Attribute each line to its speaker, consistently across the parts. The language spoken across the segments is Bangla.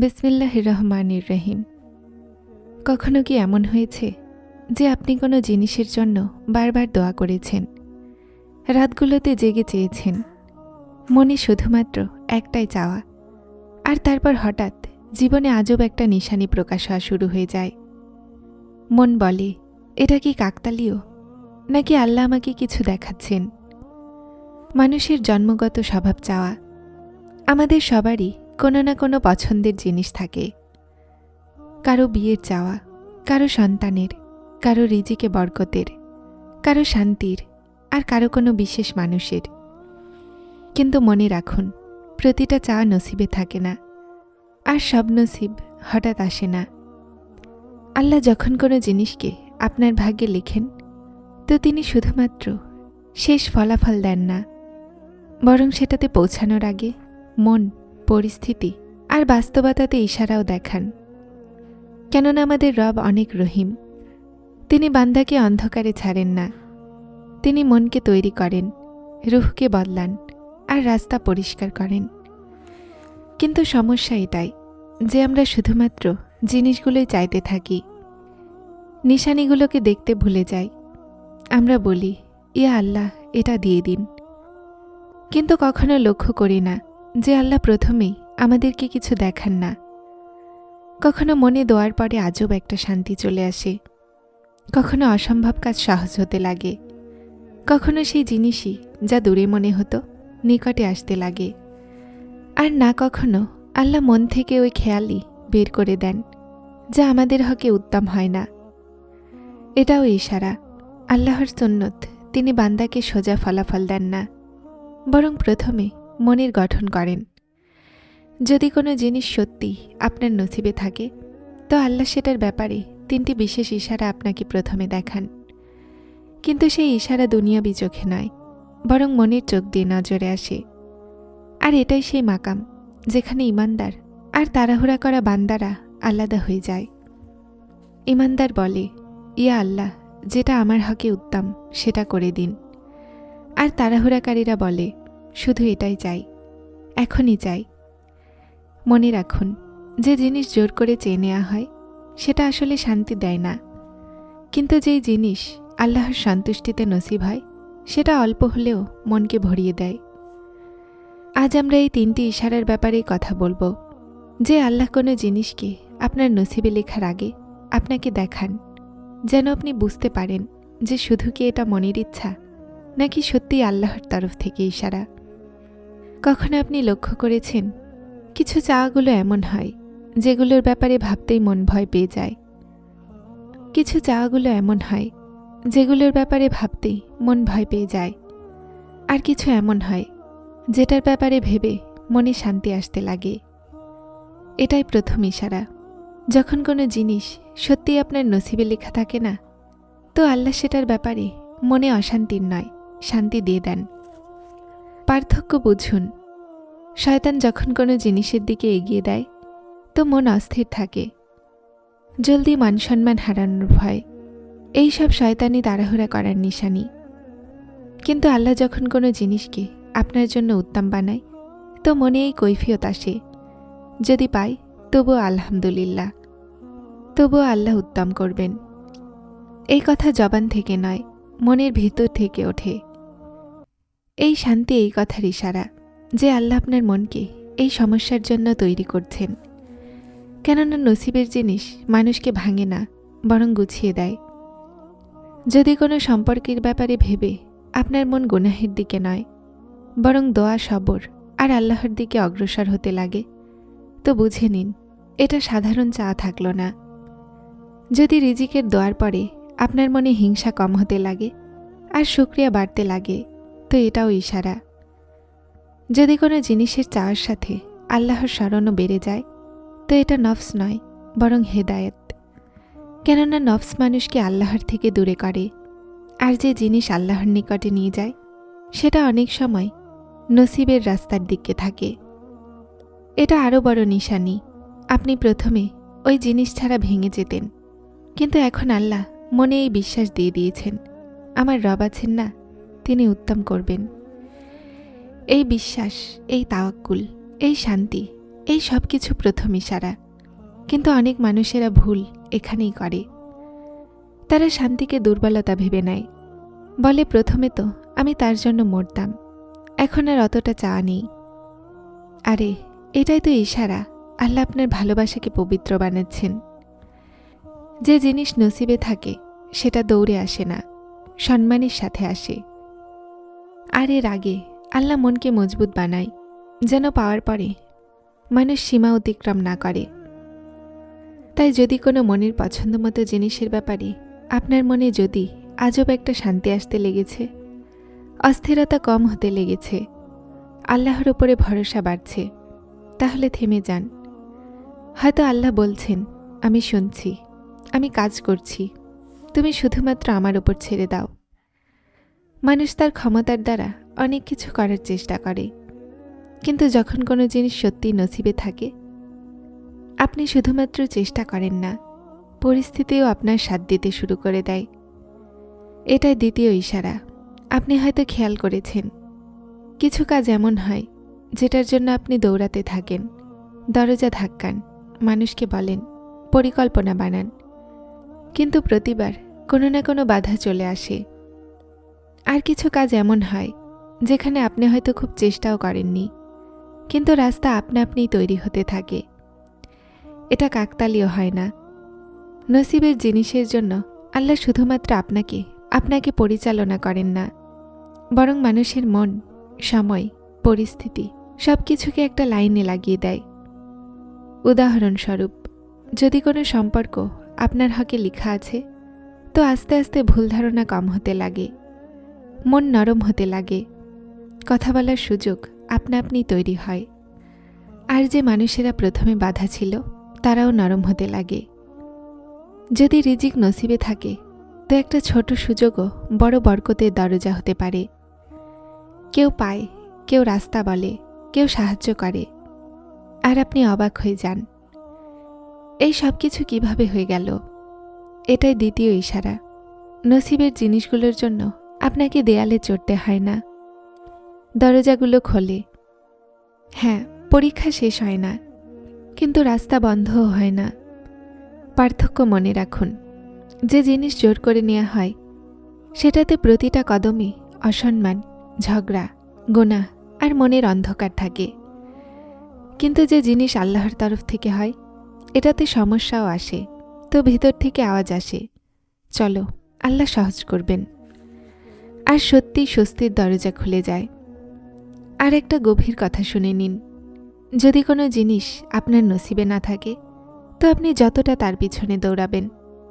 Speaker 1: বিসমিল্লাহির রহমানির রহিম। কখনো কি এমন হয়েছে যে আপনি কোনো জিনিসের জন্য বারবার দোয়া করেছেন, রাতগুলোতে জেগে চেয়েছেন, মনে শুধুমাত্র একটাই চাওয়া, আর তারপর হঠাৎ জীবনে আজব একটা নিশানি প্রকাশ হওয়া শুরু হয়ে যায়? মন বলে, এটা কি কাকতালীয়, নাকি আল্লাহ আমাকে কিছু দেখাচ্ছেন? মানুষের জন্মগত স্বভাব চাওয়া। আমাদের সবারই কোনো না কোনো পছন্দের জিনিস থাকে। কারো বিয়ের চাওয়া, কারো সন্তানের, কারো রিজিকে বরকতের, কারো শান্তির, আর কারো কোনো বিশেষ মানুষের। কিন্তু মনে রাখুন, প্রতিটা চাওয়া নসিবে থাকে না, আর সব নসিব হঠাৎ আসে না। আল্লাহ যখন কোনো জিনিসকে আপনার ভাগ্যে লেখেন, তো তিনি শুধুমাত্র শেষ ফলাফল দেন না, বরং সেটাতে পৌঁছানোর আগে মন, পরিস্থিতি আর বাস্তবতাতে ইশারাও দেখান। কেননা আমাদের রব অনেক রহিম। তিনি বান্দাকে অন্ধকারে ছাড়েন না। তিনি মনকে তৈরি করেন, রুহকে বদলান, আর রাস্তা পরিষ্কার করেন। কিন্তু সমস্যা এটাই যে আমরা শুধুমাত্র জিনিসগুলোই চাইতে থাকি, নিশানিগুলোকে দেখতে ভুলে যাই। আমরা বলি, ইয়া আল্লাহ, এটা দিয়ে দিন। কিন্তু কখনো লক্ষ্য করি না যে আল্লাহ প্রথমেই আমাদেরকে কিছু দেখান না। কখনো মনে দোয়ার পরে আজব একটা শান্তি চলে আসে, কখনো অসম্ভব কাজ সহজ হতে লাগে, কখনো সেই জিনিসই যা দূরে মনে হতো নিকটে আসতে লাগে। আর না কখনো আল্লাহ মন থেকে ওই খেয়ালই বের করে দেন যা আমাদের হকে উত্তম হয় না। এটাও ইশারা। আল্লাহর সুন্নত, তিনি বান্দাকে সোজা ফলাফল দেন না, বরং প্রথমে মনের গঠন করেন। যদি কোনো জিনিস সত্যি আপনার নসিবে থাকে, তো আল্লাহ সেটার ব্যাপারে 3টি বিশেষ ইশারা আপনাকে প্রথমে দেখান। কিন্তু সেই ইশারা দুনিয়াবি চোখে নয়, বরং মনের চোখ দিয়ে নজরে আসে। আর এটাই সেই মাকাম যেখানে ইমানদার আর তাড়াহুড়া করা বান্দারা আলাদা হয়ে যায়। ইমানদার বলে, ইয়া আল্লাহ, যেটা আমার হকে উত্তম সেটা করে দিন। আর তাড়াহুড়াকারীরা বলে, শুধু এটাই চাই, এখনই চাই। মনে রাখুন, যে জিনিস জোর করে চেয়ে নেওয়া হয় সেটা আসলে শান্তি দেয় না। কিন্তু যেই জিনিস আল্লাহর সন্তুষ্টিতে নসিব হয় সেটা অল্প হলেও মনকে ভরিয়ে দেয়। আজ আমরা এই 3টি ইশারার ব্যাপারেই কথা বলবো, যে আল্লাহ কোনো জিনিসকে আপনার নসিবে লেখার আগে আপনাকে দেখান, যেন আপনি বুঝতে পারেন যে শুধু কি এটা মনের ইচ্ছা, নাকি সত্যিই আল্লাহর তরফ থেকে ইশারা। কখনো আপনি লক্ষ্য করেছেন, কিছু চাওয়াগুলো এমন হয় যেগুলোর ব্যাপারে ভাবতেই মন ভয় পেয়ে যায়। কিছু চাওয়াগুলো এমন হয় যেগুলোর ব্যাপারে ভাবতেই মন ভয় পেয়ে যায়। আর কিছু এমন হয় যেটার ব্যাপারে ভেবে মনে শান্তি আসতে লাগে। এটাই প্রথম ইশারা। যখন কোনো জিনিস সত্যিই আপনার নসিবে লেখা থাকে না, তো আল্লাহ সেটার ব্যাপারে মনে অশান্তির নয়, শান্তি দিয়ে দেন। পার্থক্য বুঝুন। শয়তান যখন কোনো জিনিসের দিকে এগিয়ে দেয়, তো মন অস্থির থাকে, জলদি মান সম্মান হারানোর ভয়, এইসব শয়তানি তাড়াহুড়া করার নিশানি। কিন্তু আল্লাহ যখন কোনো জিনিসকে আপনার জন্য উত্তম বানায়, তো মনে এই কৈফিয়ত আসে, যদি পাই তবুও আলহামদুলিল্লাহ, তবুও আল্লাহ উত্তম করবেন। এই কথা জবান থেকে নয়, মনের ভেতর থেকে ওঠে। এই শান্তি এই কথার ইশারা যে আল্লাহ আপনার মনকে এই সমস্যার জন্য তৈরি করছেন। কেননা নসিবের জিনিস মানুষকে ভাঙে না, বরং গুছিয়ে দেয়। যদি কোনো সম্পর্কের ব্যাপারে ভেবে আপনার মন গুনাহের দিকে নয়, বরং দোয়া, সবর আর আল্লাহর দিকে অগ্রসর হতে লাগে, তো বুঝে নিন এটা সাধারণ চাওয়া থাকলো না। যদি রিজিকের দোয়ার পরে আপনার মনে হিংসা কম হতে লাগে আর শুকরিয়া বাড়তে লাগে, তো এটাও ইশারা। যদি কোনো জিনিসের চাওয়ার সাথে আল্লাহর স্মরণও বেড়ে যায়, তো এটা নফস নয়, বরং হেদায়েত। কেননা নফস মানুষকে আল্লাহর থেকে দূরে করে, আর যে জিনিস আল্লাহর নিকটে নিয়ে যায় সেটা অনেক সময় নসিবের রাস্তার দিকে থাকে। এটা আরও বড় নিশানি। আপনি প্রথমে ওই জিনিস ছাড়া ভেঙে যেতেন, কিন্তু এখন আল্লাহ মনে এই বিশ্বাস দিয়ে দিয়েছেন, আমার রব আছেন না, তিনি উত্তম করবেন। এই বিশ্বাস, এই তাওয়াক্কুল, এই শান্তি, এই সব কিছু প্রথম ইশারা, কিন্তু অনেক মানুষেরা ভুল এখানেই করে। তারা শান্তিকে দুর্বলতা ভেবে নেয়, বলে প্রথমে তো আমি তার জন্য মরতাম, এখন আর অতটা চাওয়া নেই। আরে এটাই তো ইশারা, আল্লাহ আপনার ভালোবাসাকে পবিত্র বানাচ্ছেন। যে জিনিস নসিবে থাকে সেটা দৌড়ে আসে না, সম্মানের সাথে আসে। আর এর আগে আল্লাহ মনকে মজবুত বানায়, যেন পাওয়ার পরে মানুষ সীমা অতিক্রম না করে। তাই যদি কোনো মনের পছন্দ মতো জিনিসের ব্যাপারে আপনার মনে যদি আজব একটা শান্তি আসতে লেগেছে, অস্থিরতা কম হতে লেগেছে, আল্লাহর উপরে ভরসা বাড়ছে, তাহলে থেমে যান। হয়তো আল্লাহ বলছেন, আমি শুনছি, আমি কাজ করছি, তুমি শুধুমাত্র আমার উপর ছেড়ে দাও। মানুষ তার ক্ষমতার দ্বারা অনেক কিছু করার চেষ্টা করে, কিন্তু যখন কোনো জিনিস সত্যিই নসিবে থাকে, আপনি শুধুমাত্র চেষ্টা করেন না, পরিস্থিতিও আপনার সাথ দিতে শুরু করে দেয়। এটাই দ্বিতীয় ইশারা। আপনি হয়তো খেয়াল করেছেন, কিছু কাজ এমন হয় যেটার জন্য আপনি দৌড়াতে থাকেন, দরজা ধাক্কান, মানুষকে বলেন, পরিকল্পনা বানান, কিন্তু প্রতিবার কোনো না কোনো বাধা চলে আসে। আর কিছু কাজ এমন হয় যেখানে আপনি হয়তো খুব চেষ্টাও করেননি, কিন্তু রাস্তা আপনা আপনিই তৈরি হতে থাকে। এটা কাকতালীয় হয় না। নসিবের জিনিসের জন্য আল্লাহ শুধুমাত্র আপনাকে পরিচালনা করেন না, বরং মানুষের মন, সময়, পরিস্থিতি সব কিছুকে একটা লাইনে লাগিয়ে দেয়। উদাহরণস্বরূপ, যদি কোনো সম্পর্ক আপনার হকে লেখা আছে, তো আস্তে আস্তে ভুল ধারণা কম হতে লাগে, মন নরম হতে লাগে, কথা বলার সুযোগ আপনা আপনি তৈরি হয়। আর যে মানুষেরা প্রথমে বাধা ছিল, তারাও নরম হতে লাগে। যদি রিজিক নসিবে থাকে, তো একটা ছোট সুযোগও বড় বরকতের দরজা হতে পারে। কেউ পায়, কেউ রাস্তা বলে, কেউ সাহায্য করে, আর আপনি অবাক হয়ে যান, এই সব কিছু কীভাবে হয়ে গেল। এটাই দ্বিতীয় ইশারা। নসিবের জিনিসগুলোর জন্য আপনাকে দেয়ালে চড়তে হয় না, দরজাগুলো খোলে। হ্যাঁ, পরীক্ষা শেষ হয় না, কিন্তু রাস্তা বন্ধও হয় না। পার্থক্য মনে রাখুন, যে জিনিস জোর করে নেওয়া হয় সেটাতে প্রতিটা কদমে অসম্মান, ঝগড়া, গুনাহ আর মনের অন্ধকার থাকে। কিন্তু যে জিনিস আল্লাহর তরফ থেকে হয়, এটাতে সমস্যাও আসে, তো ভিতর থেকে আওয়াজ আসে, চলো আল্লাহ সহজ করবেন। আর সত্যি স্বস্তির দরজা খুলে যায়। আর একটা গভীর কথা শুনে নিন, যদি কোনো জিনিস আপনার নসিবে না থাকে, তো আপনি যতটা তার পিছনে দৌড়াবেন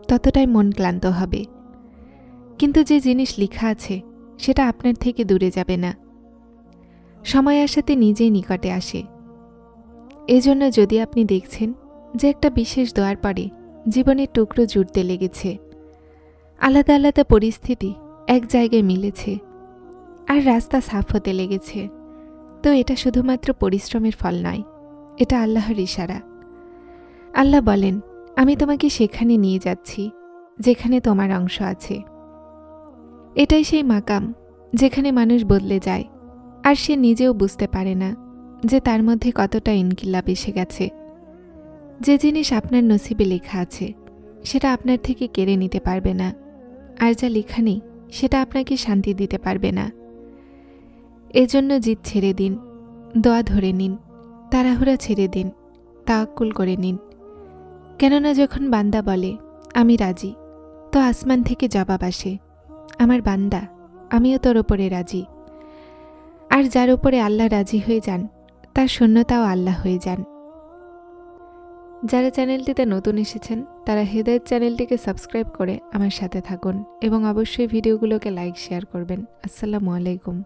Speaker 1: ততটাই মন ক্লান্ত হবে। কিন্তু যে জিনিস লেখা আছে সেটা আপনার থেকে দূরে যাবে না, সময় আসাতে নিজেই নিকটে আসে। এজন্য যদি আপনি দেখছেন যে একটা বিশেষ দোয়ার পরে জীবনের টুকরো জুড়তে লেগেছে, আলাদা আলাদা পরিস্থিতি এক জায়গায় মিলেছে, আর রাস্তা সাফ হতে লেগেছে, তো এটা শুধুমাত্র পরিশ্রমের ফল নয়, এটা আল্লাহর ইশারা। আল্লাহ বলেন, আমি তোমাকে সেখানে নিয়ে যাচ্ছি যেখানে তোমার অংশ আছে। এটাই সেই মাকাম যেখানে মানুষ বদলে যায়, আর সে নিজেও বুঝতে পারে না যে তার মধ্যে কতটা ইনকিলাব এসে গেছে। যে জিনিস আপনার নসিবে লেখা আছে সেটা আপনার থেকে কেড়ে নিতে পারবে না, আর যা লেখা নেই সেটা আপনাকে শান্তি দিতে পারবে না। এজন্য জিদ ছেড়ে দিন, দোয়া ধরে নিন, তাড়াহুড়া ছেড়ে দিন, তাওয়াক্কুল করে নিন। কেননা যখন বান্দা বলে আমি রাজি, তো আসমান থেকে জবাব আসে, আমার বান্দা, আমিও তোর ওপরে রাজি। আর যার ওপরে আল্লাহ রাজি হয়ে যান, তার শূন্যতাও আল্লাহ হয়ে যান। যারা চ্যানেলটিতে নতুন এসেছেন তারা হেদায়েত চ্যানেলটিকে সাবস্ক্রাইব করে আমার সাথে থাকুন এবং অবশ্যই ভিডিওগুলোকে লাইক শেয়ার করবেন। আসসালামু আলাইকুম।